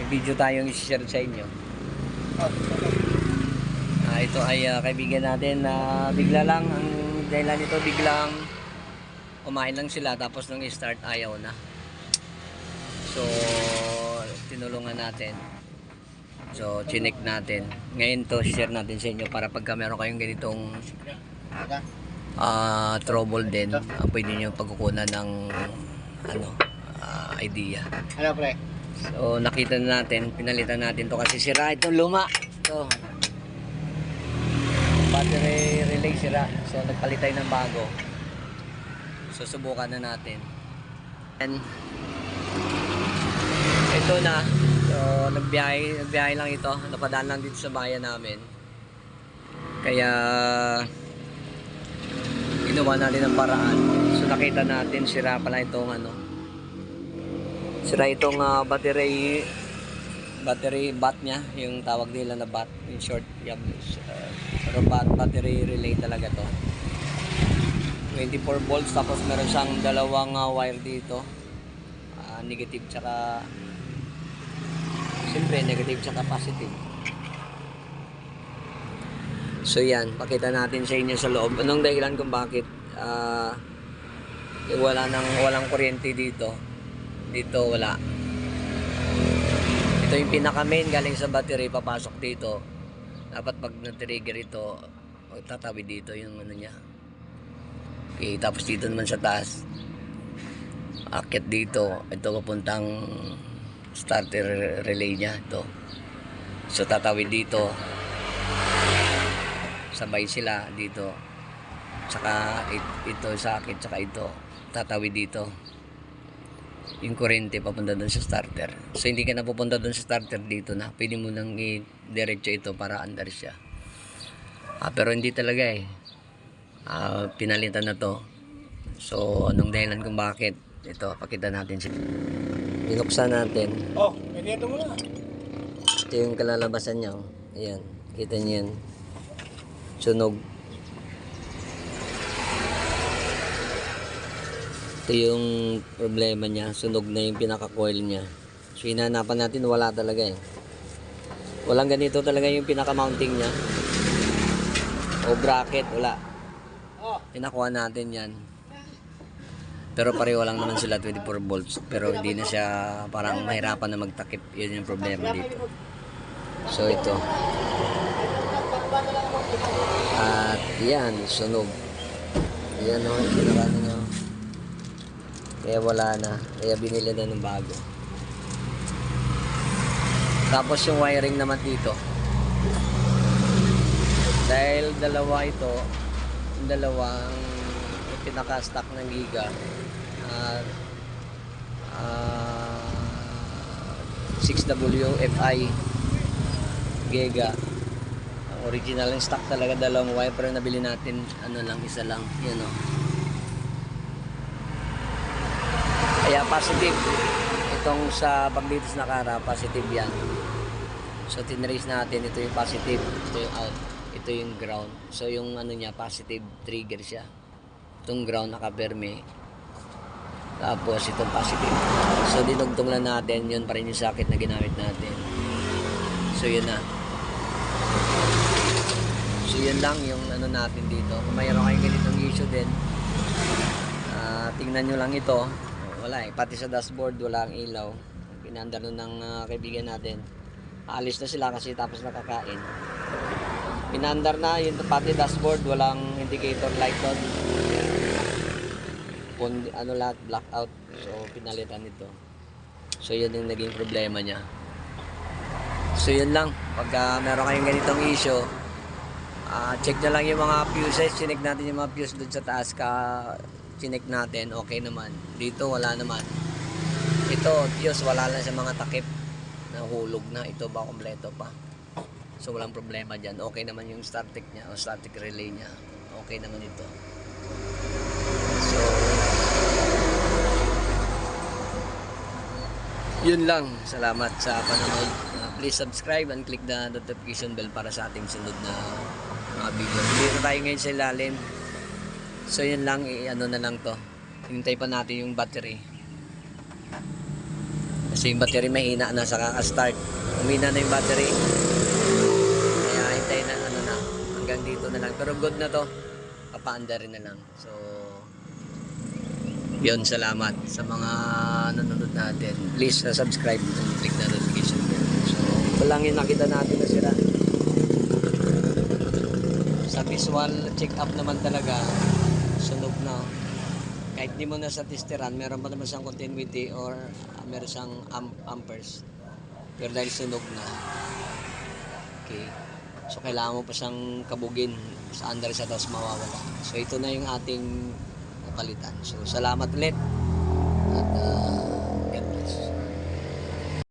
video tayong i-share sa inyo. Ito ay kaibigan natin na bigla lang, ang dahilan nito biglang kumain lang sila tapos nung i-start ayaw na. So tinulungan natin. So chinek natin. Ngayon to share natin sa inyo para pagka meron kayong ganitong trouble din, pwede nyo pagkukunan ng idea. Ano pre? So nakita na natin, pinalitan natin to kasi sira itong luma. So battery relay sira. So nagpalit tayo ng bago. So subukan na natin. And ito na. So nagbiyahe lang ito. Napadaan lang dito sa bayan namin. Kaya ginawa natin ang paraan. So nakita natin sira pala itong sira itong battery bat niya, yung tawag nila na bat in short. Pero battery relay talaga to. 24 volts tapos meron siyang dalawang wire dito, negative tsaka siyempre negative tsaka positive. So yan, pakita natin sa inyo sa loob anong dahilan kung bakit walang kuryente dito wala. Ito yung pinaka main galing sa battery papasok dito. Dapat pag na-trigger ito tatawid dito yung niya. Okay, tapos dito naman sa taas akit dito, ito papuntang starter relay nya ito. So tatawid dito, sabay sila dito, tsaka ito sa akit, tsaka ito tatawid dito yung kuryente papunta doon sa starter. So hindi ka na pupunta doon sa starter, dito na pwede mo nang i-diretso ito para under siya. Pero hindi talaga pinalitan na to. So anong dahilan kung bakit? Ito, pakita natin siya. Binuksan natin. Pwede ito muna. Ito yung kalalabasan niya. Ayan, kita niyo yan. Sunog. Ito yung problema niya. Sunog na yung pinaka-coil niya. So hinahanapan natin, wala talaga walang ganito talaga yung pinaka-mounting niya. O bracket, wala. Pinakuha natin yan. Pero pareho lang naman sila 24 volts. Pero hindi na siya, parang mahirapan na magtakip. Yun yung problema dito. So ito. At yan, sunog. Yan o, pinakano nyo. Kaya wala na. Kaya binili na ng bago. Tapos yung wiring naman dito. Dahil dalawa ito, yung dalawang pinaka-stack ng Giga, 6WFI Giga. Ang original yung stock talaga, dalawang wire, pero nabili natin isa lang. Yan o. Kaya positive itong sa pag dito sa nakara, positive yan. So tinrace natin, ito yung positive, ito yung out, ito yung ground. So yung niya, positive trigger siya. Itong ground nakaperme, tapos itong positive. So dinugtong lang natin, yun pa rin yung socket na ginamit natin. So yun na. So yun lang yung natin dito. Kung mayroon kayong ganitong issue din, tingnan nyo lang ito. Wala pati sa dashboard walang ilaw. Pinandar nun ng kaibigan natin, alis na sila kasi tapos nakakain. Pinandar na yung pati dashboard, walang indicator light doon. Lahat blackout. So pinalitan ito. So yun yung naging problema niya. So yun lang, pag meron kayong ganitong issue, check na lang yung mga fuses. Chinek natin yung mga fuse doon sa taas, chinek natin, okay naman. Dito wala naman. Ito fuse, wala lang sa mga takip, nahulog na. Ito ba kompleto pa. So walang problema dyan. Okay naman yung static nya o static relay nya. Okay naman ito. So yun lang. Salamat sa panonood. Please subscribe and click the notification bell para sa ating sunod na mga video. Dito tayo ngayon sa ilalim. So yun lang, na lang to. Hintay pa natin yung battery. Kasi yung battery mahina na sa kaka-start. Umina na yung battery. Kaya hintayin na ano na. Hanggang dito na lang. Pero good na to. Papaanda rin na lang. So, yun, salamat sa mga nanonood natin. Please subscribe and click na notification bell. So, ito lang yung nakita natin na sila. Sa visual check-up naman talaga, sunog na. Kahit di mo na sa testeran, meron pa naman siyang continuity or meron siyang amperes. Pero dahil sunog na, okay. So, kailangan mo pa siyang kabugin sa under siya tapos mawawala. So, ito na yung ating palitan. So, salamat ulit. At